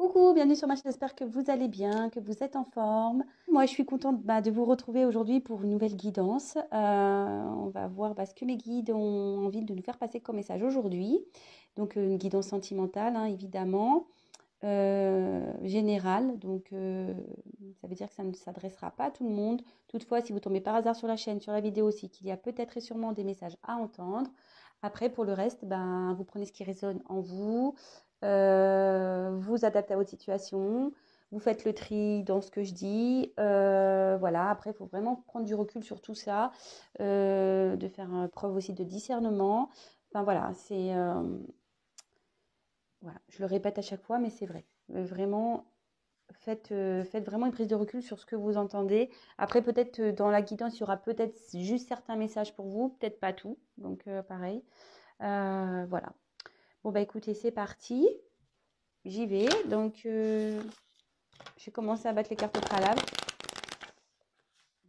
Coucou, bienvenue sur ma chaîne, j'espère que vous allez bien, que vous êtes en forme. Moi, je suis contente de vous retrouver aujourd'hui pour une nouvelle guidance. On va voir ce que mes guides ont envie de nous faire passer comme message aujourd'hui. Donc, une guidance sentimentale, hein, évidemment, générale. Donc, ça veut dire que ça ne s'adressera pas à tout le monde. Toutefois, si vous tombez par hasard sur la chaîne, sur la vidéo aussi, qu'il y a peut-être et sûrement des messages à entendre. Après, pour le reste, vous prenez ce qui résonne en vous. Vous adaptez à votre situation, vous faites le tri dans ce que je dis. Voilà, après, il faut vraiment prendre du recul sur tout ça, de faire preuve aussi de discernement. Enfin voilà, voilà, je le répète à chaque fois, mais c'est vrai. Vraiment, faites vraiment une prise de recul sur ce que vous entendez. Après, peut-être dans la guidance, il y aura peut-être juste certains messages pour vous, peut-être pas tout. Donc, pareil. Voilà. Bon, écoutez, c'est parti. J'y vais. Donc, j'ai commencé à battre les cartes au préalable.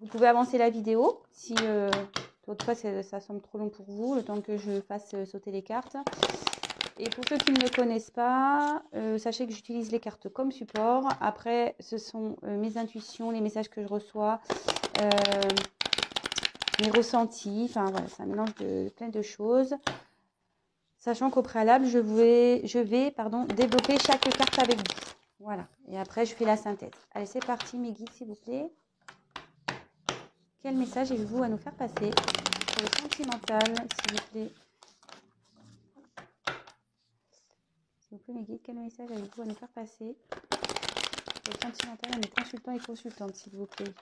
Vous pouvez avancer la vidéo si toutefois ça semble trop long pour vous, le temps que je fasse sauter les cartes. Et pour ceux qui ne me connaissent pas, sachez que j'utilise les cartes comme support. Après, ce sont mes intuitions, les messages que je reçois, mes ressentis. Enfin, voilà, c'est un mélange de plein de choses. Sachant qu'au préalable, je vais développer chaque carte avec vous. Voilà. Et après, je fais la synthèse. Allez, c'est parti, mes guides, s'il vous plaît. Quel message avez-vous à nous faire passer pour le sentimental, s'il vous plaît? S'il vous plaît, mes guides, quel message avez-vous à nous faire passer pour le sentimental à mes consultants et consultantes, s'il vous plaît?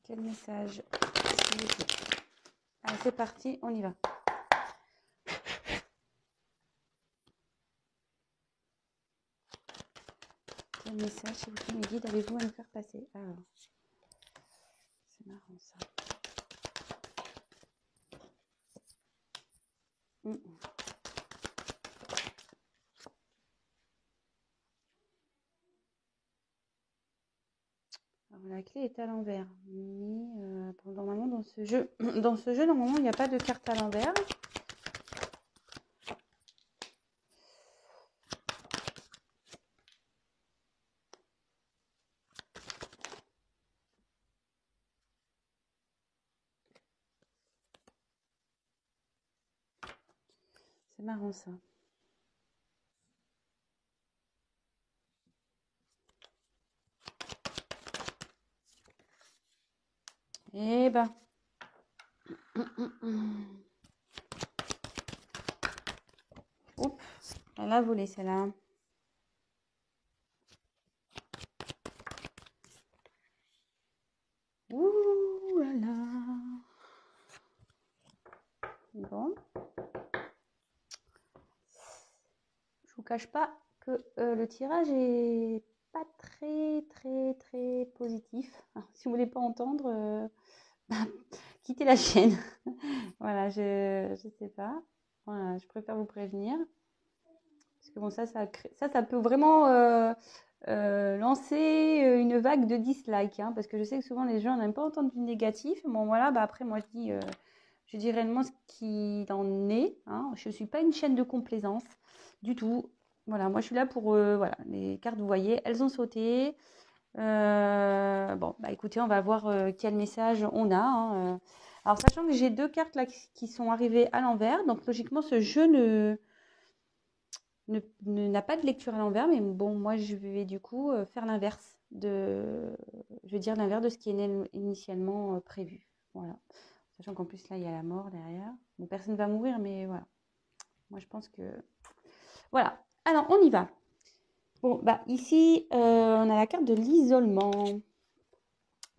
Quel message, s'il vous plaît? Allez, c'est parti, on y va. Quel message, s'il vous plaît, mes guides, avez-vous à nous faire passer? Alors, c'est marrant ça. Alors, la clé est à l'envers, mais normalement dans ce jeu, normalement il n'y a pas de carte à l'envers. C'est marrant ça. Eh ben. Oups, elle a volé celle-là. Ouh là là. Bon. Je vous cache pas que le tirage est pas très positif. Alors, si vous voulez pas entendre, quittez la chaîne. Voilà, je sais pas. Voilà, je préfère vous prévenir. Parce que bon, ça peut vraiment lancer une vague de dislikes. Hein, parce que je sais que souvent les gens n'aiment pas entendre du négatif. Bon, voilà, après, moi, je dis réellement ce qu'il en est. Hein. Je ne suis pas une chaîne de complaisance du tout. Voilà, moi, je suis là pour... voilà, les cartes, vous voyez, elles ont sauté. Bon, écoutez, on va voir quel message on a. Hein. Alors, sachant que j'ai deux cartes là qui sont arrivées à l'envers. Donc, logiquement, ce jeu n'a pas de lecture à l'envers, mais bon, moi je vais du coup faire l'inverse je vais dire l'inverse de ce qui est initialement prévu. Voilà. Sachant qu'en plus là il y a la mort derrière. Bon, personne ne va mourir, mais voilà. Moi je pense que voilà. Alors on y va. Bon, ici on a la carte de l'isolement.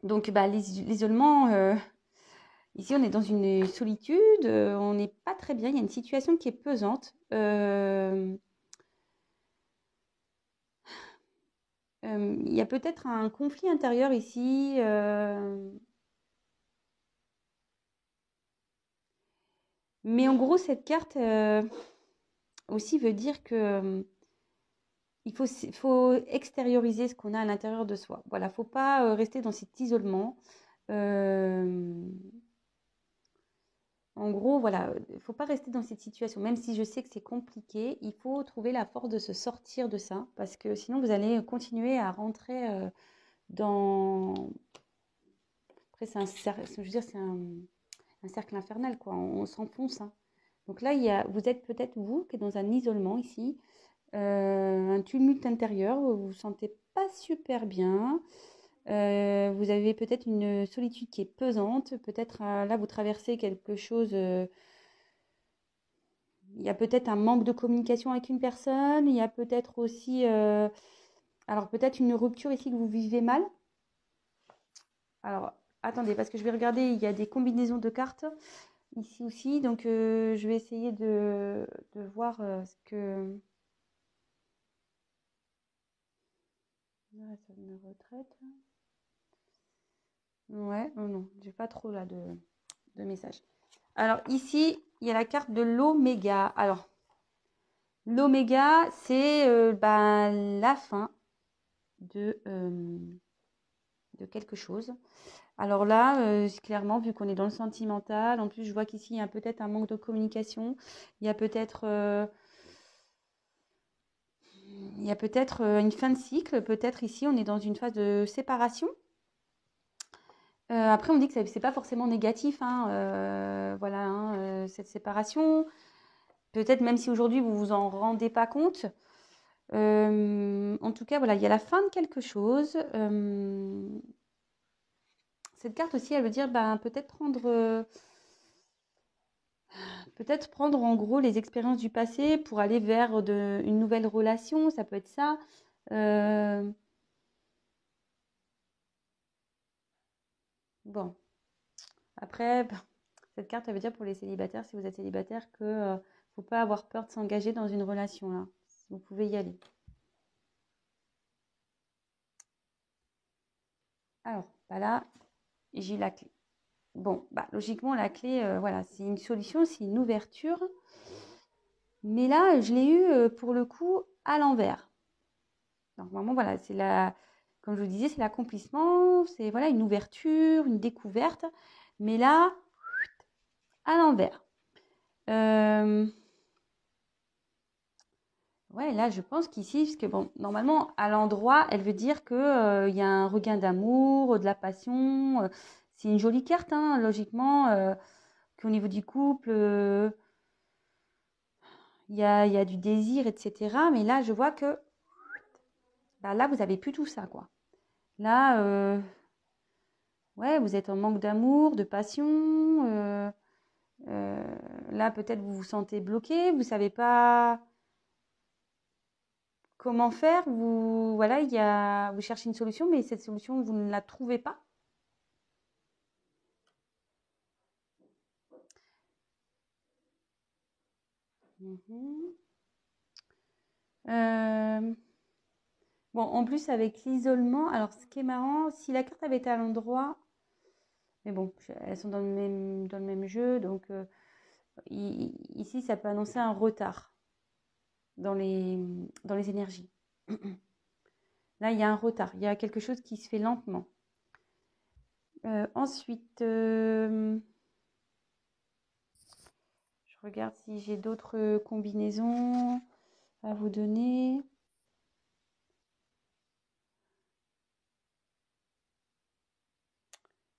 Donc l'isolement, ici on est dans une solitude, on n'est pas très bien. Il y a une situation qui est pesante. Il y a peut-être un conflit intérieur ici. Mais en gros, cette carte aussi veut dire que il faut extérioriser ce qu'on a à l'intérieur de soi. Voilà, faut pas rester dans cet isolement. En gros, voilà, il ne faut pas rester dans cette situation. Même si je sais que c'est compliqué, il faut trouver la force de se sortir de ça. Parce que sinon, vous allez continuer à rentrer dans... Après, c'est un cercle, je veux dire, c'est un cercle infernal, quoi. On s'enfonce, hein. Donc là, vous êtes peut-être, vous, qui êtes dans un isolement ici, un tumulte intérieur, vous vous sentez pas super bien. Vous avez peut-être une solitude qui est pesante. Peut-être là, vous traversez quelque chose. Il y a peut-être un manque de communication avec une personne. Il y a peut-être aussi, alors peut-être une rupture ici que vous vivez mal. Alors, attendez, parce que je vais regarder. Il y a des combinaisons de cartes ici aussi. Donc, je vais essayer de voir ce que. Ah, ça me retraite. Ouais, oh non, j'ai pas trop là de messages. Alors ici, il y a la carte de l'oméga. Alors, l'oméga, c'est ben, la fin de quelque chose. Alors là, clairement, vu qu'on est dans le sentimental, en plus, je vois qu'ici, il y a peut-être un manque de communication. Il y a peut-être une fin de cycle. Peut-être ici, on est dans une phase de séparation. Après, on dit que c'est pas forcément négatif, hein, voilà, hein, cette séparation. Peut-être même si aujourd'hui vous vous en rendez pas compte. En tout cas, voilà, il y a la fin de quelque chose. Cette carte aussi, elle veut dire ben, peut-être prendre en gros les expériences du passé pour aller vers une nouvelle relation. Ça peut être ça. Bon, après, ben, cette carte, elle veut dire pour les célibataires, si vous êtes célibataire, que faut pas avoir peur de s'engager dans une relation là. Vous pouvez y aller. Alors, bah là, j'ai eu la clé. Bon, bah logiquement, la clé, voilà, c'est une solution, c'est une ouverture. Mais là, je l'ai eu pour le coup à l'envers. Donc, vraiment, voilà, comme je vous disais, c'est l'accomplissement, c'est voilà, une ouverture, une découverte. Mais là, à l'envers. Euh, Ouais, là, je pense qu'ici, parce que bon, normalement, à l'endroit, elle veut dire que, il y a un regain d'amour, de la passion. C'est une jolie carte, hein, logiquement, qu'au niveau du couple, il y a du désir, etc. Mais là, je vois que bah, là, vous avez plus tout ça, quoi. Là, ouais, vous êtes en manque d'amour, de passion. Euh, Là, peut-être vous vous sentez bloqué, vous savez pas comment faire. Voilà, vous cherchez une solution, mais cette solution, vous ne la trouvez pas. Mhm. Euh, bon, en plus, avec l'isolement, alors ce qui est marrant, si la carte avait été à l'endroit, mais bon, elles sont dans le même jeu, donc ici, ça peut annoncer un retard dans les énergies. Là, il y a un retard, il y a quelque chose qui se fait lentement. Ensuite, je regarde si j'ai d'autres combinaisons à vous donner.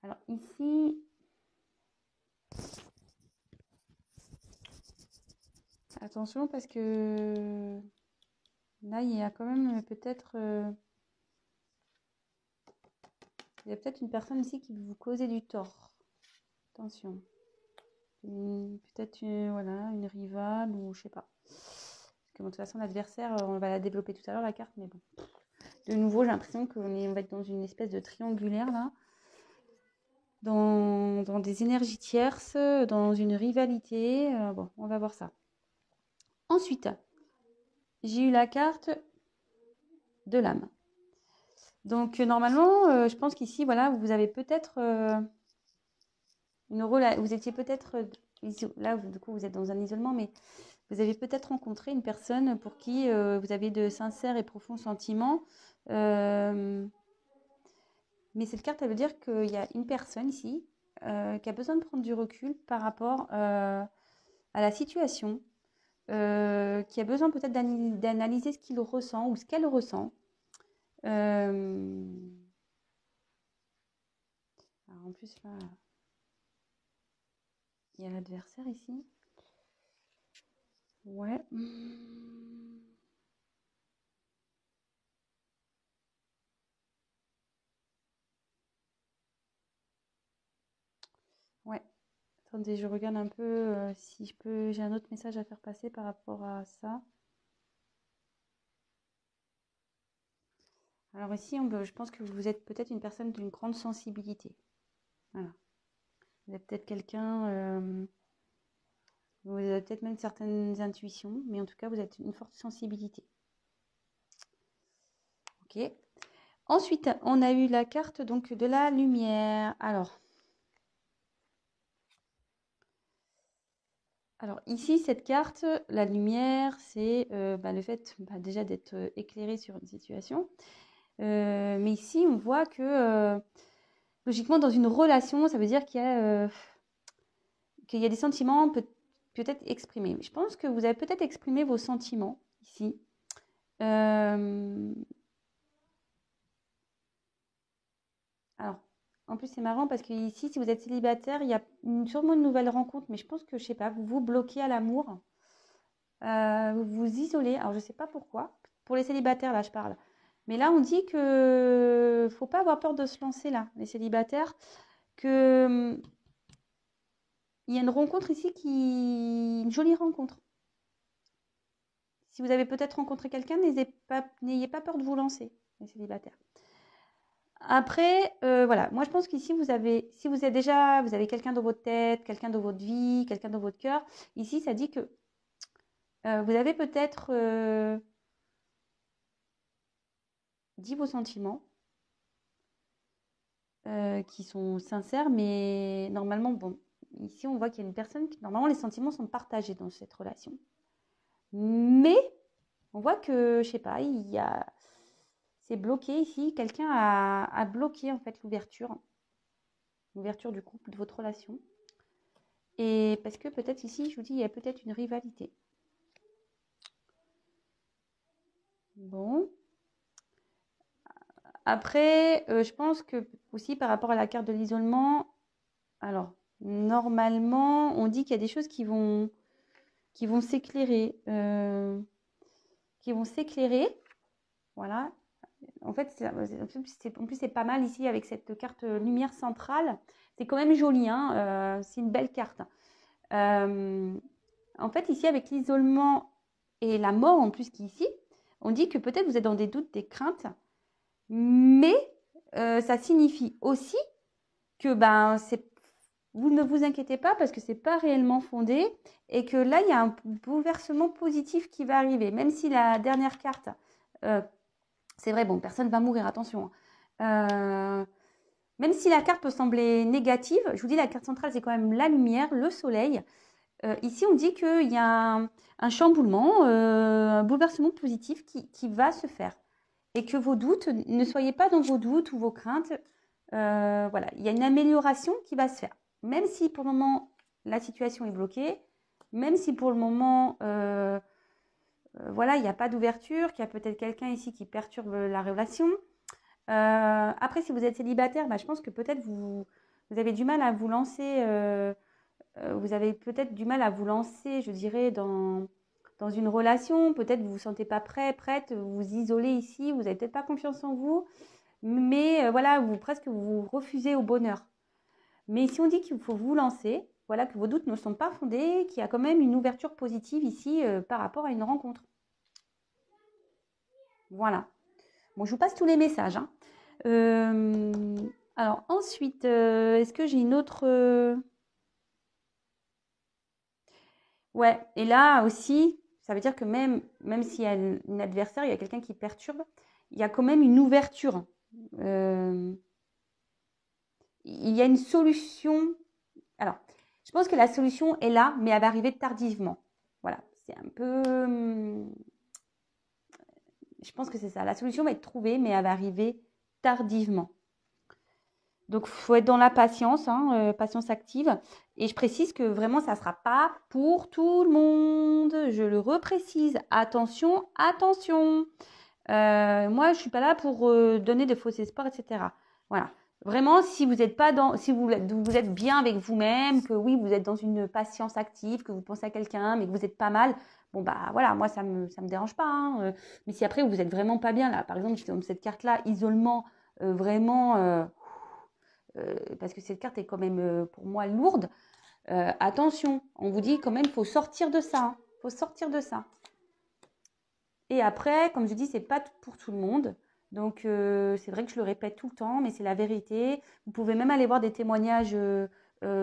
Alors ici, attention parce que là, il y a quand même il y a peut-être une personne ici qui veut vous causer du tort. Attention. Peut-être voilà, une rivale ou je sais pas. Parce que bon, de toute façon, l'adversaire, on va la développer tout à l'heure, la carte, mais bon. De nouveau, j'ai l'impression qu'on va être dans une espèce de triangulaire là. Dans des énergies tierces, dans une rivalité. Bon, on va voir ça. Ensuite, j'ai eu la carte de l'âme. Donc, normalement, je pense qu'ici, voilà, vous avez peut-être vous étiez peut-être, là, du coup, vous êtes dans un isolement, mais vous avez peut-être rencontré une personne pour qui vous avez de sincères et profonds sentiments. Mais cette carte, elle veut dire qu'il y a une personne ici qui a besoin de prendre du recul par rapport à la situation, qui a besoin peut-être d'analyser ce qu'il ressent ou ce qu'elle ressent. Alors en plus, là, il y a l'adversaire ici. Ouais. Ouais. Attendez, je regarde un peu si je peux. J'ai un autre message à faire passer par rapport à ça. Alors ici, je pense que vous êtes peut-être une personne d'une grande sensibilité. Voilà. Vous êtes peut-être quelqu'un, vous avez peut-être même certaines intuitions, mais en tout cas, vous êtes une forte sensibilité. Ok. Ensuite, on a eu la carte donc de la lumière. Alors ici, cette carte, la lumière, c'est le fait déjà d'être éclairé sur une situation. Mais ici, on voit que logiquement, dans une relation, ça veut dire qu'il y a des sentiments peut-être exprimés. Je pense que vous avez peut-être exprimé vos sentiments ici. Alors, en plus, c'est marrant parce que ici, si vous êtes célibataire, il y a sûrement une nouvelle rencontre, mais je pense que, je sais pas, vous vous bloquez à l'amour, vous vous isolez. Alors, je sais pas pourquoi. Pour les célibataires, là, je parle. Mais là, on dit que faut pas avoir peur de se lancer, là, les célibataires, que il y a une rencontre ici une jolie rencontre. Si vous avez peut-être rencontré quelqu'un, n'ayez pas peur de vous lancer, les célibataires. Après, voilà, moi je pense qu'ici si vous avez quelqu'un dans votre tête, quelqu'un dans votre vie, quelqu'un dans votre cœur, ici ça dit que vous avez peut-être dit vos sentiments qui sont sincères, mais normalement, bon, ici on voit qu'il y a une personne qui, normalement les sentiments sont partagés dans cette relation. Mais on voit que, je sais pas, c'est bloqué ici, quelqu'un a bloqué en fait l'ouverture du couple, de votre relation. Et parce que peut-être ici, je vous dis, il y a peut-être une rivalité. Bon. Après, je pense que aussi par rapport à la carte de l'isolement, alors normalement, on dit qu'il y a des choses qui vont s'éclairer. Qui vont s'éclairer. Voilà. En fait, en plus, c'est pas mal ici avec cette carte lumière centrale. C'est quand même joli, hein, c'est une belle carte. En fait, ici, avec l'isolement et la mort en plus qui est ici, on dit que peut-être vous êtes dans des doutes, des craintes, mais ça signifie aussi que vous ne vous inquiétez pas parce que c'est pas réellement fondé et que là, il y a un bouleversement positif qui va arriver. Même si la dernière carte, c'est vrai, bon, personne ne va mourir, attention. Même si la carte peut sembler négative, je vous dis, la carte centrale, c'est quand même la lumière, le soleil. Ici, on dit qu'il y a un chamboulement, un bouleversement positif qui va se faire. Et que vos doutes, ne soyez pas dans vos doutes ou vos craintes. Voilà, il y a une amélioration qui va se faire. Même si pour le moment, la situation est bloquée, même si pour le moment, voilà, il n'y a pas d'ouverture, qu'il y a peut-être quelqu'un ici qui perturbe la relation. Après, si vous êtes célibataire, je pense que peut-être vous avez du mal à vous lancer. Vous avez peut-être du mal à vous lancer, je dirais, dans une relation. Peut-être vous vous sentez pas prête, vous vous isolez ici, vous n'avez peut-être pas confiance en vous. Mais voilà, vous refusez au bonheur. Mais si on dit qu'il faut vous lancer, voilà, que vos doutes ne sont pas fondés, qu'il y a quand même une ouverture positive ici par rapport à une rencontre. Voilà. Bon, je vous passe tous les messages, hein. Alors ensuite, est-ce que j'ai une autre... Ouais, et là aussi, ça veut dire que même s'il y a une adversaire, il y a quelqu'un qui perturbe, il y a quand même une ouverture. Il y a une solution. Alors, je pense que la solution est là, mais elle va arriver tardivement. Voilà, c'est un peu... Je pense que c'est ça. La solution va être trouvée, mais elle va arriver tardivement. Donc, il faut être dans la patience, hein, patience active. Et je précise que vraiment, ça ne sera pas pour tout le monde. Je le reprécise. Attention, attention. Moi, je ne suis pas là pour donner de faux espoirs, etc. Voilà. Vraiment, si vous êtes pas dans, si vous êtes bien avec vous-même, que oui, vous êtes dans une patience active, que vous pensez à quelqu'un, mais que vous n'êtes pas mal, bon bah voilà, moi ça me dérange pas, hein. Mais si après vous êtes vraiment pas bien là, par exemple, dans cette carte-là, isolement, vraiment, parce que cette carte est quand même pour moi lourde. Attention, on vous dit quand même, il faut sortir de ça, hein. Faut sortir de ça. Et après, comme je dis, c'est pas pour tout le monde. Donc, c'est vrai que je le répète tout le temps, mais c'est la vérité. Vous pouvez même aller voir des témoignages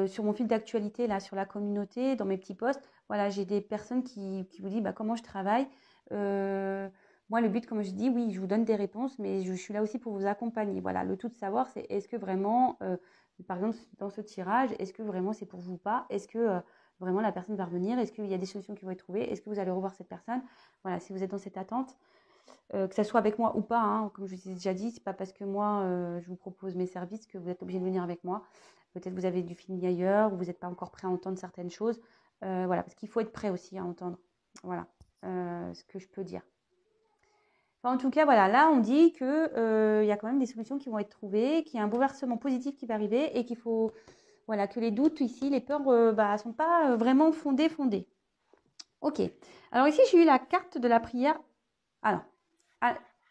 sur mon fil d'actualité, là, sur la communauté, dans mes petits posts. Voilà, j'ai des personnes qui vous disent bah, comment je travaille. Moi, le but, comme je dis, oui, je vous donne des réponses, mais je suis là aussi pour vous accompagner. Voilà, le tout de savoir, c'est est-ce que vraiment, par exemple, dans ce tirage, est-ce que vraiment c'est pour vous ou pas? Est-ce que vraiment la personne va revenir? Est-ce qu'il y a des solutions qui vont être trouvées? Est-ce que vous allez revoir cette personne? Voilà, si vous êtes dans cette attente, que ça soit avec moi ou pas, hein, comme je vous ai déjà dit, c'est pas parce que moi je vous propose mes services que vous êtes obligé de venir avec moi. Peut-être vous avez du feeling ailleurs ou vous n'êtes pas encore prêt à entendre certaines choses. Voilà, parce qu'il faut être prêt aussi à entendre. Voilà, ce que je peux dire. Enfin, en tout cas, voilà, là on dit que y a quand même des solutions qui vont être trouvées, qu'il y a un bouleversement positif qui va arriver et qu'il faut, voilà, que les doutes ici, les peurs, sont pas vraiment fondées. Ok. Alors ici j'ai eu la carte de la prière. Alors,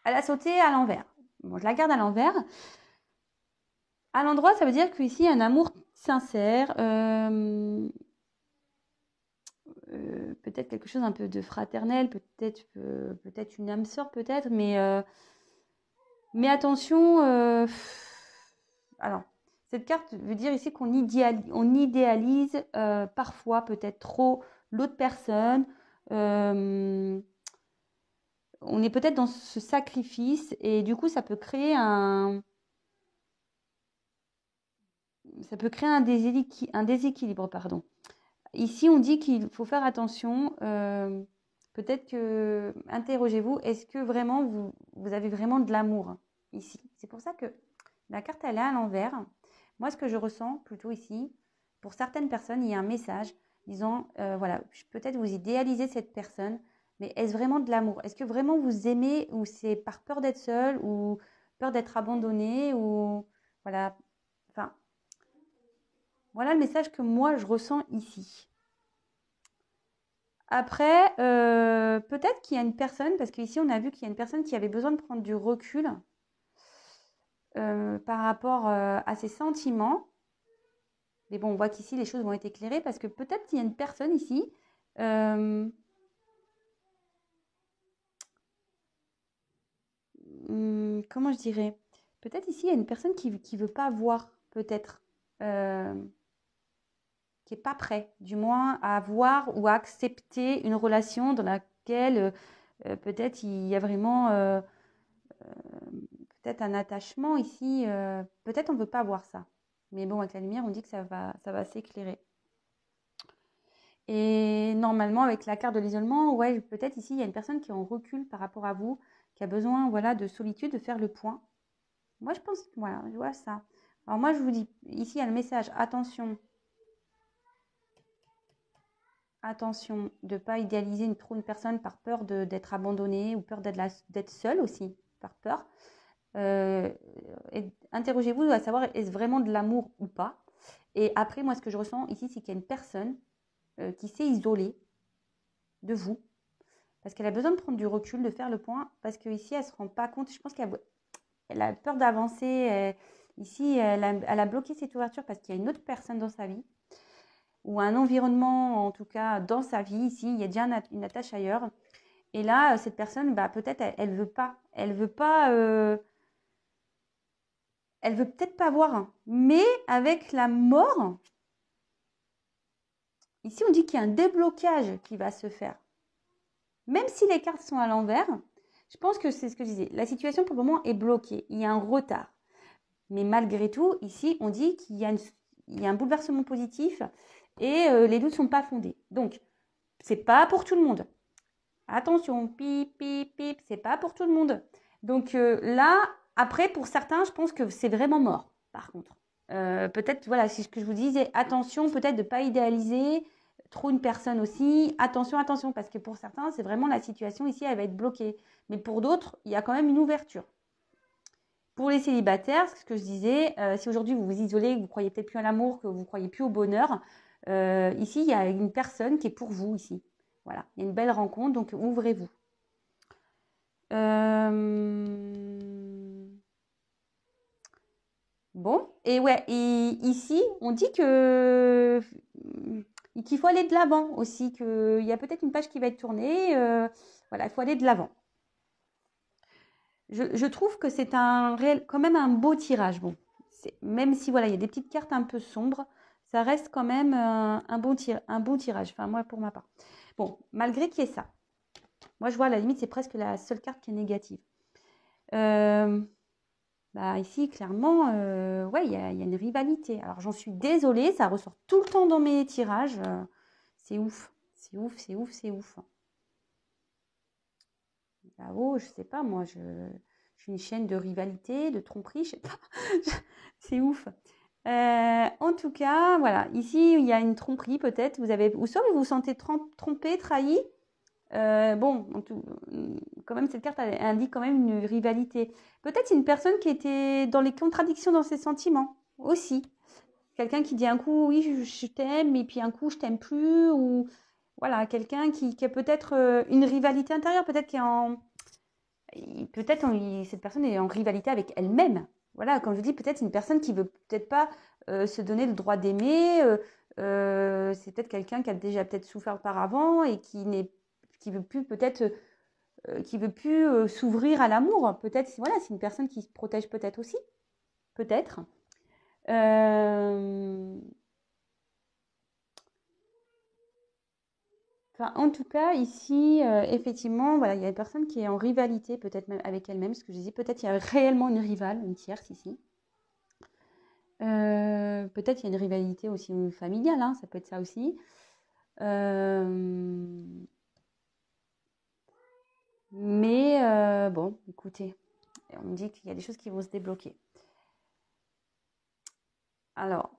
elle a sauté à l'envers. Bon, je la garde à l'envers. À l'endroit, ça veut dire qu'ici, il y a un amour sincère, peut-être quelque chose un peu de fraternel, peut-être une âme sœur, peut-être, mais attention, alors, cette carte veut dire ici qu'on idéalise parfois, peut-être trop, l'autre personne. On est peut-être dans ce sacrifice et du coup, ça peut créer un déséquilibre, pardon. Ici, on dit qu'il faut faire attention. Peut-être que, interrogez-vous, est-ce que vraiment vous avez vraiment de l'amour ici? C'est pour ça que la carte, elle est à l'envers. Moi, ce que je ressens plutôt ici, pour certaines personnes, il y a un message disant, voilà, peut-être vous idéalisez cette personne, mais est-ce vraiment de l'amour? Est-ce que vraiment vous aimez ou c'est par peur d'être seul ou peur d'être abandonné ou voilà, enfin, voilà le message que moi je ressens ici. Après, peut-être qu'il y a une personne, parce qu'ici on a vu qu'il y a une personne qui avait besoin de prendre du recul par rapport à ses sentiments. Mais bon, on voit qu'ici les choses vont être éclairées parce que peut-être qu'il y a une personne ici comment je dirais? Peut-être ici il y a une personne qui ne veut pas voir, peut-être, qui n'est pas prêt, du moins, à voir ou à accepter une relation dans laquelle peut-être il y a vraiment peut-être un attachement ici. Peut-être on ne veut pas voir ça. Mais bon, avec la lumière, on dit que ça va s'éclairer. Et normalement, avec la carte de l'isolement, ouais, peut-être ici, il y a une personne qui est en recul par rapport à vous, qui a besoin voilà, de solitude, de faire le point. Moi, je pense, voilà, je vois ça. Alors moi, je vous dis, ici, il y a le message, attention de ne pas idéaliser trop une personne par peur d'être abandonnée ou peur d'être seule aussi, par peur. Interrogez-vous à savoir est-ce vraiment de l'amour ou pas. Et après, moi, ce que je ressens ici, c'est qu'il y a une personne qui s'est isolée de vous parce qu'elle a besoin de prendre du recul, de faire le point, parce qu'ici, elle ne se rend pas compte. Je pense qu'elle a peur d'avancer. Ici, elle a bloqué cette ouverture parce qu'il y a une autre personne dans sa vie ou un environnement, en tout cas, dans sa vie. Ici, il y a déjà une attache ailleurs. Et là, cette personne, peut-être, elle veut pas. Elle veut pas... elle veut peut-être pas voir. Mais avec la mort, ici, on dit qu'il y a un déblocage qui va se faire. Même si les cartes sont à l'envers, je pense que c'est ce que je disais. La situation, pour le moment, est bloquée. Il y a un retard. Mais malgré tout, ici, on dit qu'il y a un bouleversement positif et les doutes ne sont pas fondés. Donc, c'est pas pour tout le monde. Attention, pip, pip, pip, c'est pas pour tout le monde. Donc là, après, pour certains, je pense que c'est vraiment mort, par contre. Peut-être, voilà, c'est ce que je vous disais, attention peut-être de ne pas idéaliser trop une personne aussi. Attention, attention, parce que pour certains, c'est vraiment la situation ici, elle va être bloquée. Mais pour d'autres, il y a quand même une ouverture. Pour les célibataires, ce que je disais, si aujourd'hui vous vous isolez, que vous ne croyez peut-être plus à l'amour, que vous ne croyez plus au bonheur, ici, il y a une personne qui est pour vous ici. Voilà, il y a une belle rencontre, donc ouvrez-vous. Bon, et ouais, et ici, on dit que qu'il faut aller de l'avant aussi, qu'il y a peut-être une page qui va être tournée. Voilà, il faut aller de l'avant. Je trouve que c'est quand même un beau tirage. Bon, même si voilà, il y a des petites cartes un peu sombres, ça reste quand même un bon tirage. Enfin, moi, pour ma part. Bon, malgré qu'il y ait ça. Moi, je vois à la limite, c'est presque la seule carte qui est négative. Bah, ici, clairement, ouais, il y a une rivalité. Alors, j'en suis désolée, ça ressort tout le temps dans mes tirages. C'est ouf, c'est ouf, c'est ouf, c'est ouf. Là-haut, je sais pas, moi, je suis une chaîne de rivalité, de tromperie, je sais pas. C'est ouf. En tout cas, voilà, ici, il y a une tromperie peut-être. Ou soit vous vous sentez trompé, trahi. Bon, quand même, cette carte elle indique quand même une rivalité. Peut-être une personne qui était dans les contradictions dans ses sentiments aussi. Quelqu'un qui dit un coup, oui, je t'aime, et puis un coup, je t'aime plus. Ou voilà, quelqu'un qui a peut-être une rivalité intérieure, peut-être cette personne est en rivalité avec elle-même. Voilà, comme je dis, peut-être une personne qui veut peut-être pas se donner le droit d'aimer. C'est peut-être quelqu'un qui a déjà peut-être souffert auparavant et qui veut plus peut-être qui veut plus s'ouvrir à l'amour. Peut-être, voilà, c'est une personne qui se protège peut-être aussi, peut-être. Euh, Enfin, en tout cas, ici, effectivement, voilà, il y a une personne qui est en rivalité, peut-être même avec elle-même, ce que je disais, peut-être il y a réellement une rivale, une tierce ici. Peut-être il y a une rivalité aussi familiale, hein, ça peut être ça aussi. Euh, mais bon, écoutez, on me dit qu'il y a des choses qui vont se débloquer. Alors,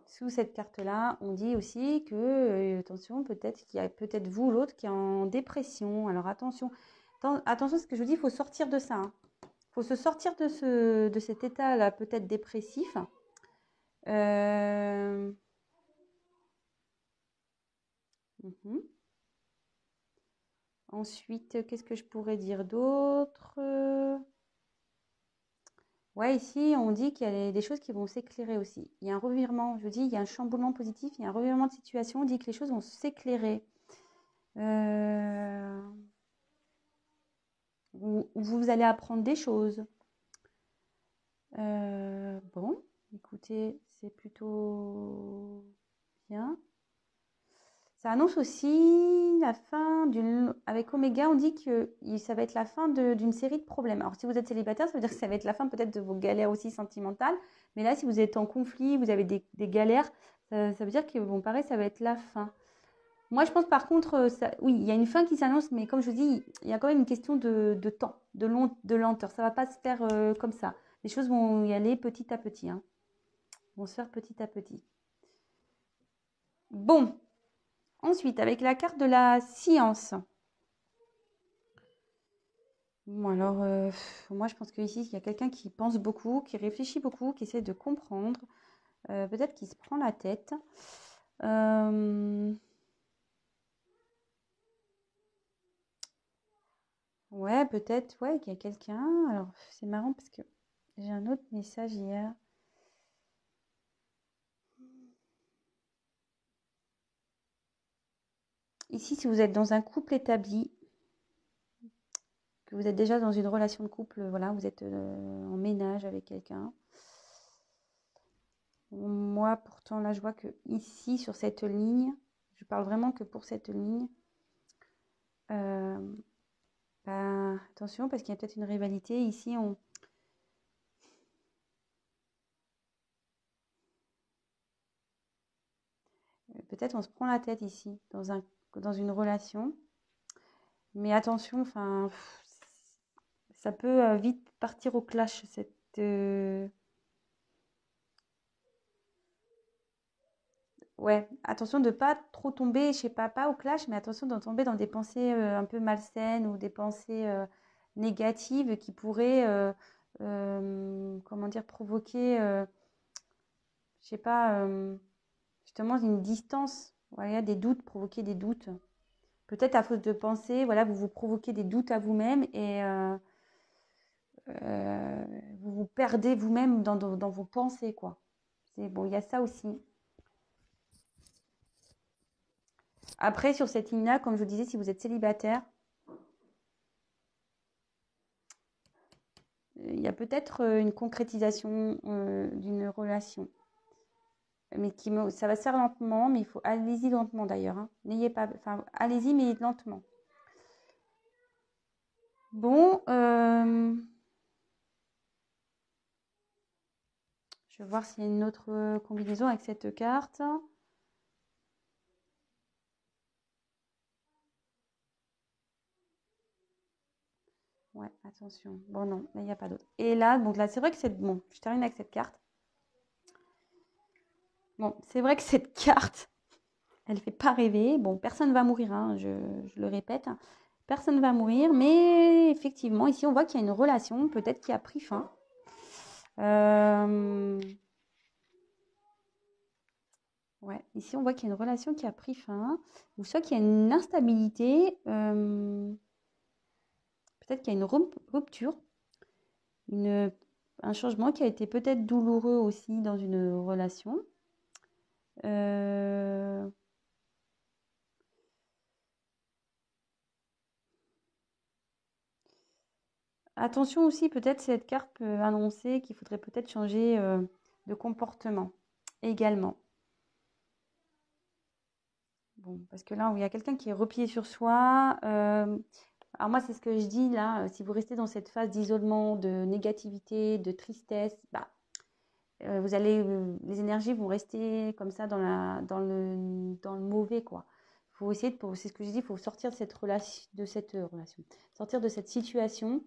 sous cette carte-là, on dit aussi que, attention, peut-être qu'il y a peut-être vous ou l'autre qui est en dépression. Alors attention, attention, ce que je vous dis, il faut sortir de ça. Il faut se sortir de cet état-là, peut-être dépressif. Euh, mhm. Ensuite, qu'est-ce que je pourrais dire d'autre? Ouais, ici, on dit qu'il y a des choses qui vont s'éclairer aussi. Il y a un revirement, je dis, il y a un chamboulement positif, il y a un revirement de situation, on dit que les choses vont s'éclairer. Euh, vous allez apprendre des choses. Bon, écoutez, c'est plutôt bien. Ça annonce aussi la fin d'une... Avec Oméga, on dit que ça va être la fin d'une série de problèmes. Alors, si vous êtes célibataire, ça veut dire que ça va être la fin peut-être de vos galères aussi sentimentales. Mais là, si vous êtes en conflit, vous avez des galères, ça veut dire que, bon, pareil, ça va être la fin. Moi, je pense par contre, oui, il y a une fin qui s'annonce, mais comme je vous dis, il y a quand même une question de temps, de lenteur. Ça ne va pas se faire comme ça. Les choses vont y aller petit à petit, hein. Vont se faire petit à petit. Bon, ensuite, avec la carte de la science. Bon, alors, moi, je pense qu'ici, il y a quelqu'un qui pense beaucoup, qui réfléchit beaucoup, qui essaie de comprendre. Peut-être qu'il se prend la tête. Ouais, peut-être, ouais, qu'il y a quelqu'un. Alors, c'est marrant parce que j'ai un autre message hier. Ici, si vous êtes dans un couple établi, que vous êtes déjà dans une relation de couple, voilà, vous êtes en ménage avec quelqu'un. Moi, pourtant, là, je vois que ici, sur cette ligne, je parle vraiment que pour cette ligne, bah, attention, parce qu'il y a peut-être une rivalité. Ici, peut-être on se prend la tête ici, dans une relation. Mais attention, enfin, ça peut vite partir au clash, ouais, attention de pas trop tomber, je sais pas au clash, mais attention de tomber dans des pensées un peu malsaines ou des pensées négatives qui pourraient, comment dire, provoquer, je sais pas, justement une distance, voilà, des doutes, provoquer des doutes. Peut-être à force de penser, voilà, vous vous provoquez des doutes à vous-même et euh, vous vous perdez vous-même dans vos pensées, quoi. C'est bon, il y a ça aussi. Après, sur cette ligne-là, comme je vous disais, si vous êtes célibataire, il y a peut-être une concrétisation d'une relation. Mais ça va se faire lentement, mais il faut allez-y lentement d'ailleurs. Hein. N'ayez pas, enfin, allez-y, mais lentement. Bon, je vais voir s'il y a une autre combinaison avec cette carte. Ouais, attention. Bon, non, là, il n'y a pas d'autre. Et là, donc là, c'est vrai que c'est... Bon, je termine avec cette carte. Bon, c'est vrai que cette carte, elle ne fait pas rêver. Bon, personne ne va mourir, hein, je le répète. Personne ne va mourir, mais effectivement, ici, on voit qu'il y a une relation, peut-être qui a pris fin. Ouais, ici, on voit qu'il y a une relation qui a pris fin, ou soit qu'il y a une instabilité, peut-être qu'il y a une rupture, un changement qui a été peut-être douloureux aussi dans une relation. Euh, Attention aussi, peut-être cette carte peut annoncer qu'il faudrait peut-être changer de comportement également. Bon, parce que là, il y a quelqu'un qui est replié sur soi. Alors moi, c'est ce que je dis là. Si vous restez dans cette phase d'isolement, de négativité, de tristesse, bah, vous allez, les énergies vont rester comme ça dans le mauvais, quoi. Faut essayer c'est ce que je dis, il faut sortir de cette relation, sortir de cette situation,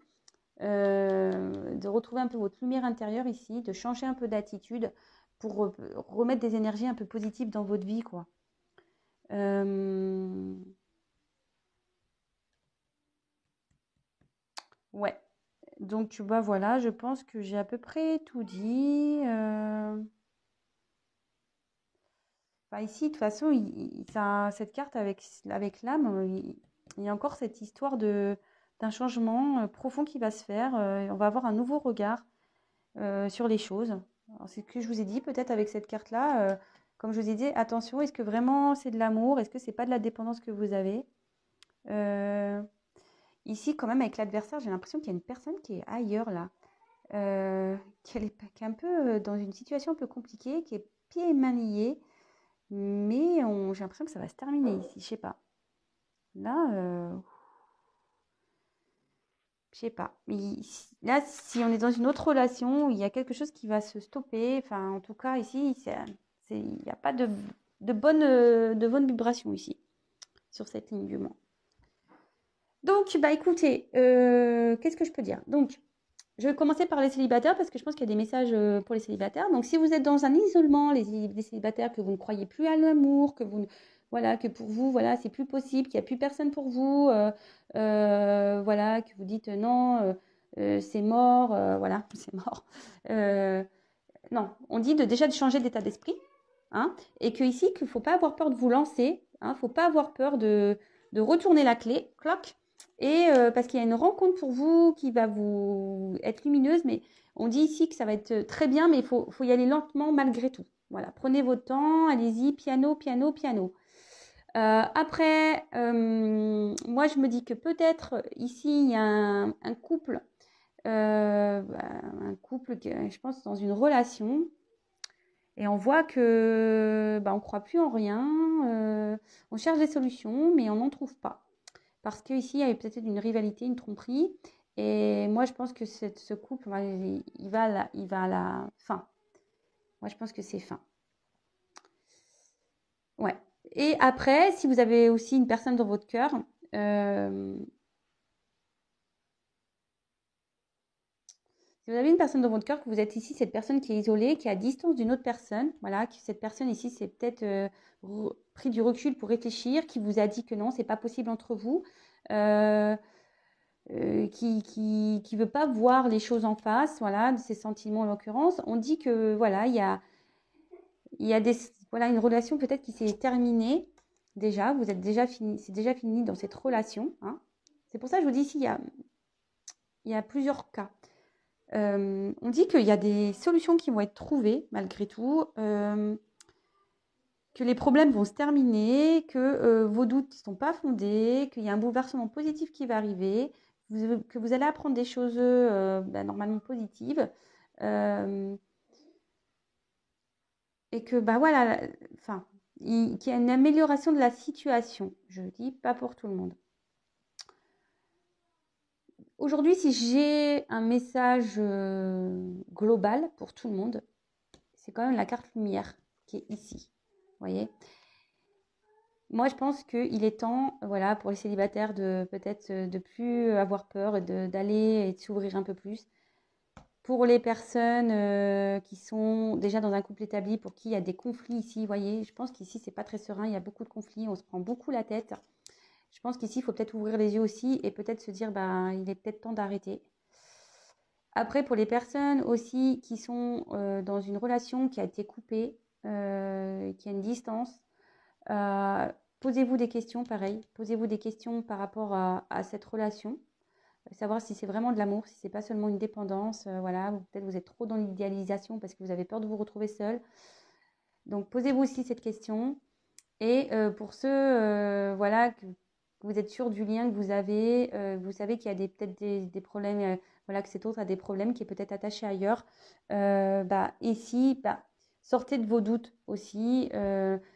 de retrouver un peu votre lumière intérieure ici, de changer un peu d'attitude pour remettre des énergies un peu positives dans votre vie, quoi. Euh, ouais. Donc, tu vois, voilà, je pense que j'ai à peu près tout dit. Enfin, ici, de toute façon, cette carte avec l'âme, il y a encore cette histoire d'un changement profond qui va se faire. On va avoir un nouveau regard sur les choses. C'est ce que je vous ai dit, peut-être avec cette carte-là, comme je vous ai dit, attention, est-ce que vraiment c'est de l'amour? Est-ce que c'est pas de la dépendance que vous avez? Euh, Ici, quand même, avec l'adversaire, j'ai l'impression qu'il y a une personne qui est ailleurs là, qui est un peu dans une situation un peu compliquée, qui est pieds et mains liés, mais j'ai l'impression que ça va se terminer ici, je sais pas. Là, je sais pas. Là, si on est dans une autre relation, il y a quelque chose qui va se stopper. Enfin, en tout cas, ici, il n'y a pas de bonne vibration ici, sur cette ligne du moins. Donc, bah écoutez, qu'est-ce que je peux dire? Donc, je vais commencer par les célibataires parce que je pense qu'il y a des messages pour les célibataires. Donc, si vous êtes dans un isolement, les célibataires, que vous ne croyez plus à l'amour, voilà, que pour vous, voilà, c'est plus possible, qu'il n'y a plus personne pour vous, voilà, que vous dites non, c'est mort, voilà, c'est mort. Euh, non, on dit déjà de changer d'état d'esprit, hein, et que ici, qu'il ne faut pas avoir peur de vous lancer, il ne faut pas avoir peur de retourner la clé, cloc, et parce qu'il y a une rencontre pour vous qui va vous être lumineuse, mais on dit ici que ça va être très bien, mais faut y aller lentement malgré tout. Voilà, prenez votre temps, allez-y, piano, piano, piano. Après, moi je me dis que peut-être ici il y a un couple, un couple, je pense, dans une relation, et on voit que on ne croit plus en rien, on cherche des solutions, mais on n'en trouve pas. Parce qu'ici, il y a peut-être une rivalité, une tromperie. Et moi, je pense que ce couple, il va à la fin. Moi, je pense que c'est fin. Ouais. Et après, si vous avez aussi une personne dans votre cœur, Si vous avez une personne dans votre cœur, que vous êtes ici, cette personne qui est isolée, qui est à distance d'une autre personne, voilà, que cette personne ici, c'est peut-être pris du recul pour réfléchir, qui vous a dit que non, c'est pas possible entre vous, qui veut pas voir les choses en face, voilà, de ses sentiments en l'occurrence, on dit que voilà, il y a voilà, une relation peut-être qui s'est terminée déjà, vous êtes déjà fini, c'est déjà fini dans cette relation, hein. C'est pour ça que je vous dis ici, il y a plusieurs cas. On dit qu'il y a des solutions qui vont être trouvées malgré tout, que les problèmes vont se terminer, que vos doutes ne sont pas fondés, qu'il y a un bouleversement positif qui va arriver, que vous allez apprendre des choses normalement positives, et que voilà, enfin, qu'il y a une amélioration de la situation. Je dis pas pour tout le monde. Aujourd'hui, si j'ai un message global pour tout le monde, c'est quand même la carte lumière qui est ici. Vous voyez ? Moi, je pense qu'il est temps, voilà, pour les célibataires de peut-être de plus avoir peur et d'aller et de s'ouvrir un peu plus. Pour les personnes qui sont déjà dans un couple établi, pour qui il y a des conflits ici, vous voyez, je pense qu'ici, c'est pas très serein, il y a beaucoup de conflits, on se prend beaucoup la tête. Je pense qu'ici, il faut peut-être ouvrir les yeux aussi et peut-être se dire, il est peut-être temps d'arrêter. Après, pour les personnes aussi qui sont dans une relation qui a été coupée, qui a une distance, posez-vous des questions, pareil. Posez-vous des questions par rapport à cette relation. Savoir si c'est vraiment de l'amour, si c'est pas seulement une dépendance. Voilà, peut-être vous êtes trop dans l'idéalisation parce que vous avez peur de vous retrouver seul. Donc, posez-vous aussi cette question. Et pour ceux voilà, que vous êtes sûr du lien que vous avez, vous savez qu'il y a peut-être des problèmes, voilà, que cet autre a des problèmes, qui est peut-être attaché ailleurs, ici, sortez de vos doutes aussi,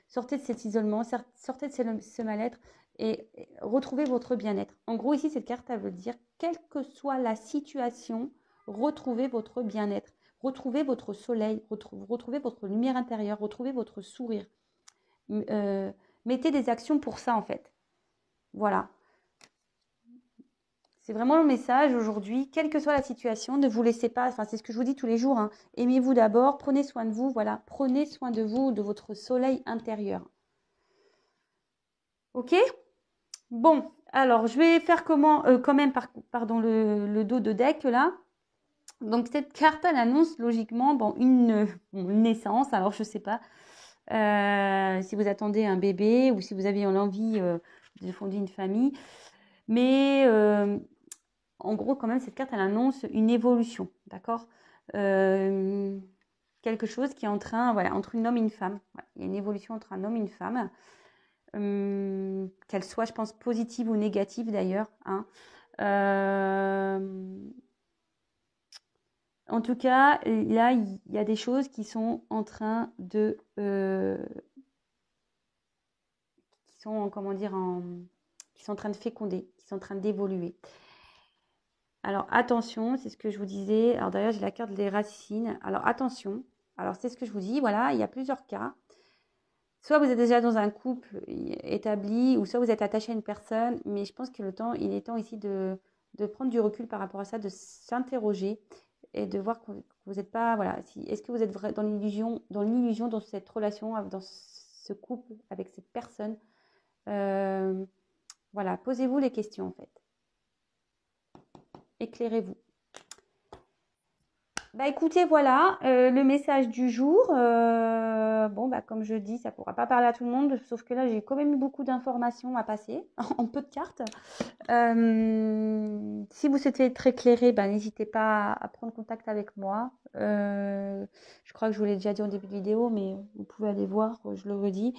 sortez de cet isolement, sortez de ce mal-être et retrouvez votre bien-être. En gros, ici, cette carte, elle veut dire, quelle que soit la situation, retrouvez votre bien-être, retrouvez votre soleil, retrouvez votre lumière intérieure, retrouvez votre sourire. Mettez des actions pour ça en fait. Voilà. C'est vraiment le message aujourd'hui, quelle que soit la situation, ne vous laissez pas, enfin c'est ce que je vous dis tous les jours, hein, aimez-vous d'abord, prenez soin de vous, voilà, prenez soin de vous, de votre soleil intérieur. Ok ? Bon, alors je vais faire quand même, pardon, le dos de deck là. Donc cette carte, elle annonce logiquement une naissance, alors je sais pas. Si vous attendez un bébé ou si vous avez l'envie de fonder une famille. Mais en gros, quand même, cette carte, elle annonce une évolution, d'accord ? Quelque chose qui est en train, voilà, entre un homme et une femme. Voilà, il y a une évolution entre un homme et une femme. Qu'elle soit, je pense, positive ou négative d'ailleurs. Hein. En tout cas, là, il y a des choses qui sont en train de... qui sont, comment dire, qui sont en train de féconder, qui sont en train d'évoluer. Alors, attention, c'est ce que je vous disais. Alors, d'ailleurs, j'ai la carte des racines. Alors, attention. Alors, c'est ce que je vous dis. Voilà, il y a plusieurs cas. Soit vous êtes déjà dans un couple établi, ou soit vous êtes attaché à une personne. Mais je pense que il est temps ici de prendre du recul par rapport à ça, de s'interroger et de voir que vous n'êtes pas, voilà, est-ce que vous êtes dans l'illusion, dans cette relation, dans ce couple, avec cette personne. Voilà, posez-vous les questions en fait. Éclairez-vous. Écoutez, voilà, le message du jour. Comme je dis, ça ne pourra pas parler à tout le monde, sauf que là, j'ai quand même eu beaucoup d'informations à passer en peu de cartes. Si vous souhaitez être éclairé, n'hésitez pas à prendre contact avec moi. Je crois que je vous l'ai déjà dit en début de vidéo, mais vous pouvez aller voir, je le redis.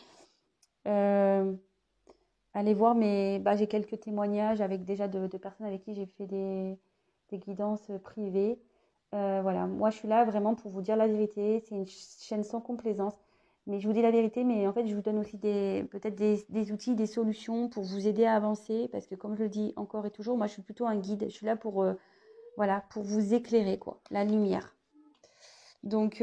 Allez voir, mais j'ai quelques témoignages avec déjà de personnes avec qui j'ai fait des guidances privées. Voilà, moi je suis là vraiment pour vous dire la vérité. C'est une chaîne sans complaisance, mais je vous dis la vérité. Mais en fait, je vous donne aussi peut-être des outils, des solutions pour vous aider à avancer. Parce que comme je le dis encore et toujours, moi je suis plutôt un guide. Je suis là pour vous éclairer, quoi, la lumière. Donc, si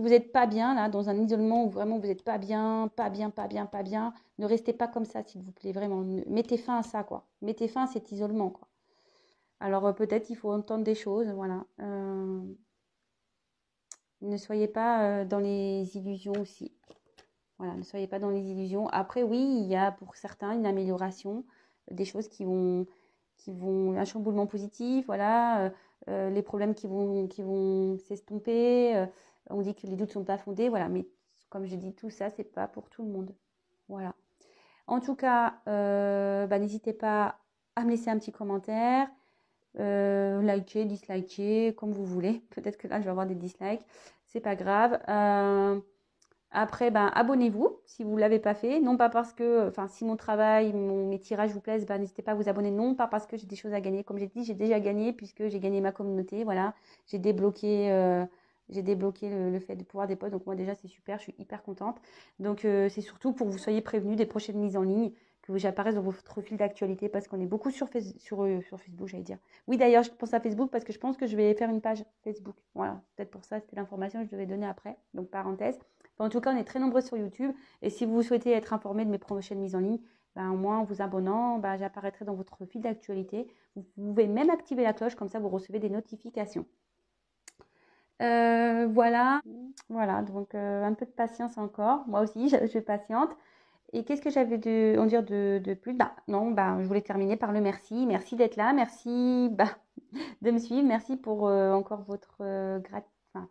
vous n'êtes pas bien, là, dans un isolement où vraiment vous n'êtes pas bien, ne restez pas comme ça, s'il vous plaît, vraiment. Mettez fin à ça, quoi. Mettez fin à cet isolement, quoi. Alors peut-être il faut entendre des choses, voilà. Ne soyez pas dans les illusions aussi. Voilà, ne soyez pas dans les illusions. Après, oui, il y a pour certains une amélioration, des choses un chamboulement positif, voilà, les problèmes qui vont s'estomper. On dit que les doutes sont pas fondés, voilà. Mais comme je dis, tout ça, c'est pas pour tout le monde. Voilà. En tout cas, bah, n'hésitez pas à me laisser un petit commentaire, liker, disliker, comme vous voulez. Peut-être que là, je vais avoir des dislikes, c'est pas grave. Après, ben, abonnez-vous si vous ne l'avez pas fait. Non pas parce que, enfin, si mon travail, mes tirages vous plaisent, ben, n'hésitez pas à vous abonner. Non pas parce que j'ai des choses à gagner. Comme j'ai dit, j'ai déjà gagné puisque j'ai gagné ma communauté. Voilà, j'ai débloqué, le fait de pouvoir des posts. Donc moi déjà, c'est super. Je suis hyper contente. Donc c'est surtout pour que vous soyez prévenus des prochaines mises en ligne, que j'apparaisse dans votre fil d'actualité parce qu'on est beaucoup sur Facebook, j'allais dire. Oui, d'ailleurs, je pense à Facebook parce que je pense que je vais faire une page Facebook. Voilà, peut-être pour ça, c'était l'information que je devais donner après. Donc parenthèse. En tout cas, on est très nombreux sur YouTube. Et si vous souhaitez être informé de mes prochaines mises en ligne, ben, au moins en vous abonnant, ben, j'apparaîtrai dans votre fil d'actualité. Vous pouvez même activer la cloche, comme ça vous recevez des notifications. Voilà, voilà, donc un peu de patience encore. Moi aussi, je patiente. Et qu'est-ce que j'avais en dire de plus? Bah, non, bah, je voulais terminer par le merci. Merci d'être là. Merci bah, de me suivre. Merci pour encore enfin,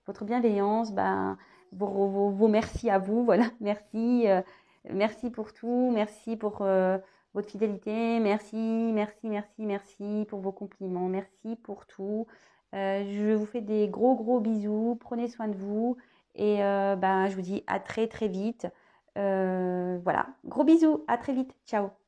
votre bienveillance, bah, vos merci à vous. Voilà, merci. Merci pour tout. Merci pour votre fidélité. Merci, merci, merci, merci pour vos compliments. Merci pour tout. Je vous fais des gros, gros bisous. Prenez soin de vous. Et bah, je vous dis à très, très vite. Voilà. Gros bisous. À très vite. Ciao.